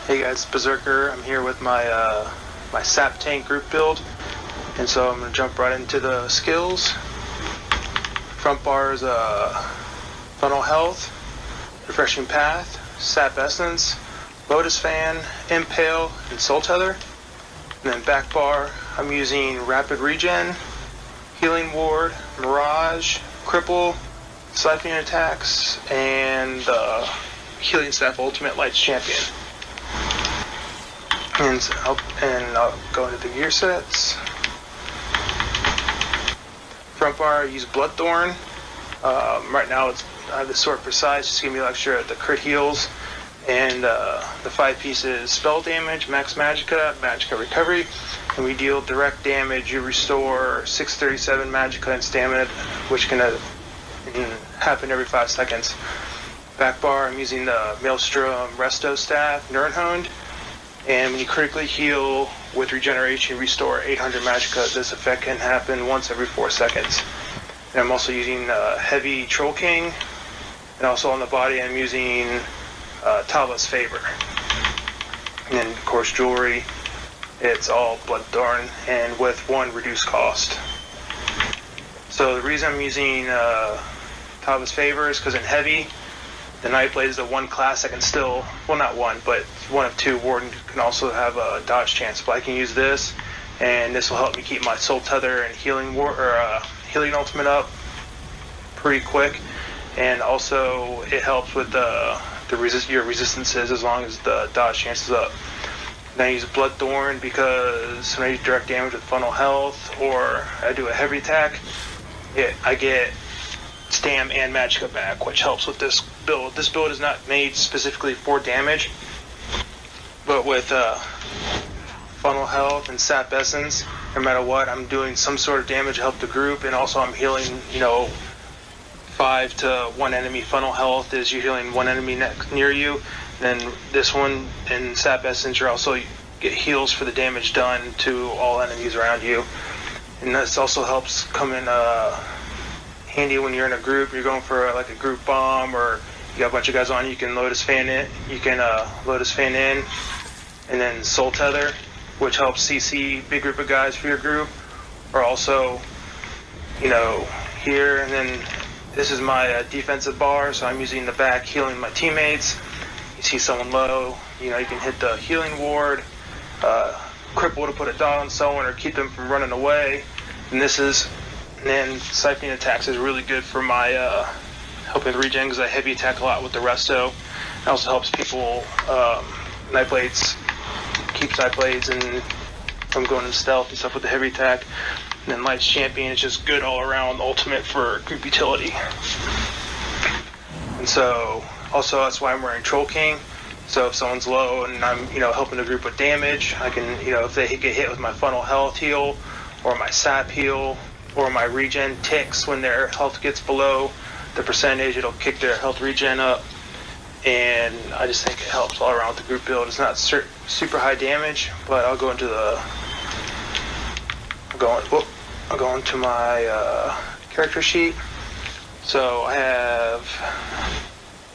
Hey guys, Berserker. I'm here with my my SAP tank group build, and so I'm going to jump right into the skills. Front bar is Funnel Health, Refreshing Path, SAP Essence, Lotus Fan, Impale, and Soul Tether. And then back bar, I'm using Rapid Regen, Healing Ward, Mirage, Cripple, Siphoning Attacks, and Healing Staff Ultimate Lights Champion. And I'll go into the gear sets. Front bar, I use Bloodthorn. Right now I have the Sword Precise, just give me a lecture at the crit heals. And the 5 pieces spell damage, max magicka, magicka recovery. And we deal direct damage, you restore 637 magicka and stamina, which can happen every 5 seconds. Back bar, I'm using the Maelstrom Resto Staff, Nirnhoned. And when you critically heal with regeneration, restore 800 magicka. This effect can happen once every 4 seconds. And I'm also using Heavy Troll King. And also on the body, I'm using Tala's Favor. And then, of course, jewelry. It's all Bloodthorn and with 1 reduced cost. So the reason I'm using Tala's Favor is because in Heavy, the NIGHTBLADE is the one class that can still, well, not one, but one of 2. Warden can also have a dodge chance, but I can use this, and this will help me keep my Soul Tether and Healing Healing Ultimate up pretty quick, and also it helps with your resistances as long as the dodge chance is up. And I use Bloodthorn because when I use direct damage with Funnel Health or I do a heavy attack, I get Stam and Magicka back, which helps with this build. This build is not made specifically for damage, but with Funnel Health and SAP Essence, no matter what, I'm doing some sort of damage to help the group, and also I'm healing, 5 to 1 enemy. Funnel Health is you're healing 1 enemy near you, and then this one in SAP Essence, you also get heals for the damage done to all enemies around you. And this also helps come in handy when you're in a group, you're going for like a group bomb, or you got a bunch of guys on, you can Lotus Fan in, and then Soul Tether, which helps CC big group of guys for your group, or also, here, and then this is my defensive bar, so I'm using the back healing my teammates. You see someone low, you can hit the Healing Ward, Cripple to put a dot on someone or keep them from running away, and then Siphoning Attacks is really good for my helping with regen, because I heavy attack a lot with the Resto. It also helps people, NIGHTBLADEs, keeps NIGHTBLADEs and from going in stealth and stuff with the heavy attack. And then Lights Champion is just good all around, ultimate for group utility. And so, also that's why I'm wearing Troll King. So if someone's low and I'm, helping the group with damage, I can, if they get hit with my Funnel Health heal, or my SAP heal, or my regen ticks when their health gets below the percentage, it'll kick their health regen up. And I just think it helps all around with the group build. It's not super high damage, but I'll go into my character sheet. So I have,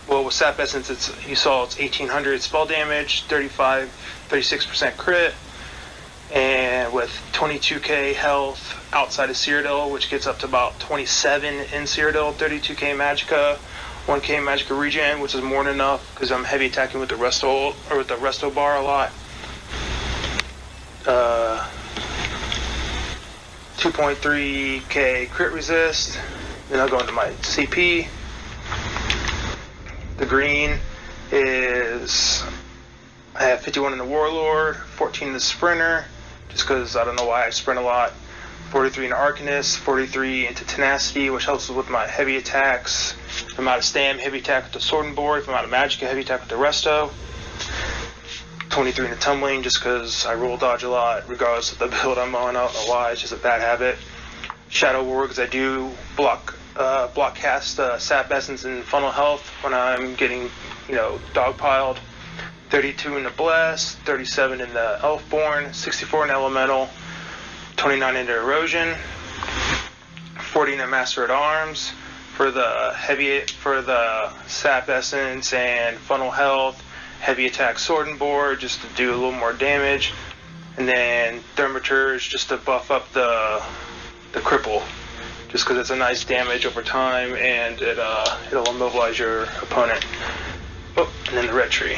with SAP Essence, it's 1800 spell damage, 36% crit, and with 22k health outside of Cyrodiil, which gets up to about 27 in Cyrodiil, 32k magicka, 1k magicka regen, which is more than enough because I'm heavy attacking with the Resto bar a lot. 2.3k crit resist. Then I'll go into my CP. The green is I have 51 in the Warlord, 14 in the Sprinter, just because I don't know why I sprint a lot. 43 in Arcanist, 43 into Tenacity, which helps with my heavy attacks. If I'm out of Stam, heavy attack with the Sword and Board. If I'm out of Magicka, heavy attack with the Resto. 23 in the Tumbling, just because I roll dodge a lot, regardless of the build I'm on. I don't know why, it's just a bad habit. Shadow Ward, because I do block cast SAP Essence and Funnel Health when I'm getting, dogpiled. 32 in the Bless, 37 in the Elfborn, 64 in Elemental, 29 into Erosion, 40 in the Master at Arms, for the SAP Essence and Funnel Health, heavy attack sword and board just to do a little more damage, and then thermiters just to buff up the cripple, just because it's a nice damage over time and it'll immobilize your opponent. Oh, and then the red tree.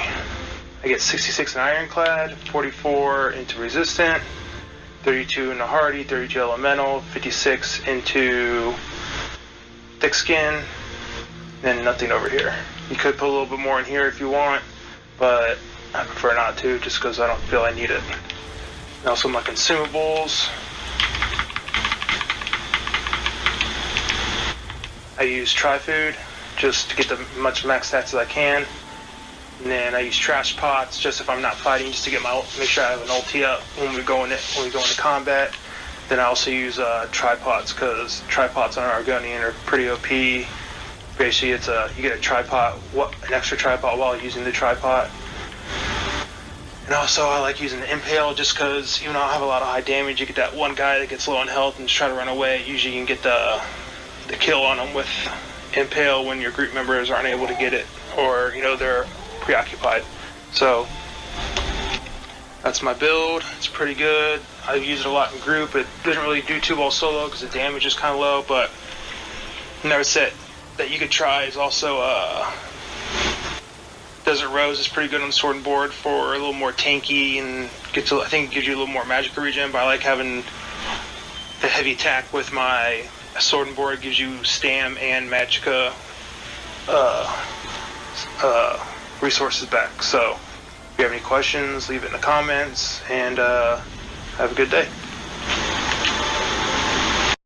I get 66 in Ironclad, 44 into Resistant, 32 into Hardy, 32 Elemental, 56 into Thick Skin, and nothing over here. You could put a little bit more in here if you want, but I prefer not to, just because I don't feel I need it. And also my consumables. I use Tri-Food just to get the much max stats as I can. And then I use trash pots just if I'm not fighting, just to get make sure I have an ulti up when we go into combat. Then I also use tripods, because tripods on Argonian are pretty OP. Basically, you get a tripod, an extra tripod while using the tripod. And also I like using the Impale, just because even though I have a lot of high damage, you get that one guy that gets low on health and just try to run away. Usually you can get the kill on them with Impale when your group members aren't able to get it, or they're preoccupied. So that's my build. It's pretty good. I've used it a lot in group. It doesn't really do too well solo because the damage is kind of low, but another set that you could try is also Desert Rose is pretty good on the sword and board for a little more tanky, and I think it gives you a little more magic regen, but I like having the heavy attack with my sword and board. It gives you stam and magicka resources back. So if you have any questions, leave it in the comments, and have a good day.